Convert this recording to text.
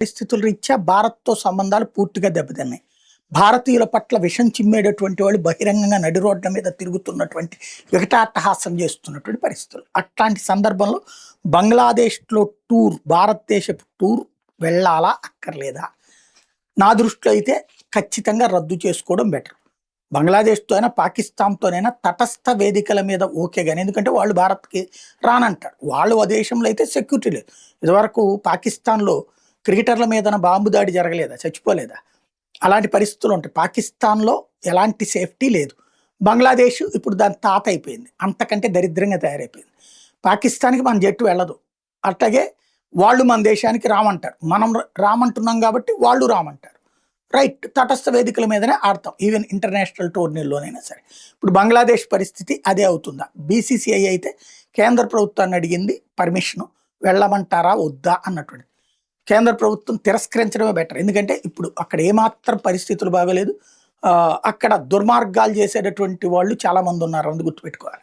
పరిస్థితుల రీత్యా భారత్‌తో సంబంధాలు పూర్తిగా దెబ్బతిన్నాయి. భారతీయుల పట్ల విషం చిమ్మేటటువంటి వాళ్ళు బహిరంగంగా నడి రోడ్ల మీద తిరుగుతున్నటువంటి వికటాట్టహాసం చేస్తున్నటువంటి పరిస్థితులు. అట్లాంటి సందర్భంలో బంగ్లాదేశ్‌లో భారతదేశపు టూర్ వెళ్ళాలా? అక్కర్లేదా? నా దృష్టిలో అయితే ఖచ్చితంగా రద్దు చేసుకోవడం బెటర్. బంగ్లాదేశ్‌తో అయినా, పాకిస్తాన్‌తోనైనా తటస్థ వేదికల మీద ఓకే గాని, ఎందుకంటే వాళ్ళు భారత్‌కి రానంటారు. వాళ్ళు ఆ దేశంలో అయితే సెక్యూరిటీ లేదు. ఇదివరకు పాకిస్తాన్‌లో క్రికెటర్ల మీదన బాంబు దాడి జరగలేదా? చచ్చిపోలేదా? అలాంటి పరిస్థితులు ఉంటాయి. పాకిస్తాన్‌లో ఎలాంటి సేఫ్టీ లేదు. బంగ్లాదేశ్ ఇప్పుడు దాని తాత అయిపోయింది. అంతకంటే దరిద్రంగా తయారైపోయింది. పాకిస్తాన్‌కి మన జట్టు వెళ్ళదు. అట్లాగే వాళ్ళు మన దేశానికి రామంటారు. మనం రామంటున్నాం కాబట్టి వాళ్ళు రామంటారు. రైట్. తటస్థ వేదికల మీదనే ఆడతాం. ఈవెన్ ఇంటర్నేషనల్ టోర్నీల్లోనైనా సరే. ఇప్పుడు బంగ్లాదేశ్ పరిస్థితి అదే అవుతుందా? బీసీసీఐ అయితే కేంద్ర ప్రభుత్వాన్ని అడిగింది పర్మిషను. వెళ్ళమంటారా? వద్దా? అన్నటువంటిది. కేంద్ర ప్రభుత్వం తిరస్కరించడమే బెటర్. ఎందుకంటే ఇప్పుడు అక్కడ ఏమాత్రం పరిస్థితులు బాగోలేదు. అక్కడ దుర్మార్గాలు చేసేటటువంటి వాళ్ళు చాలా మంది ఉన్నారు. అందు గుర్తుపెట్టుకోవాలి.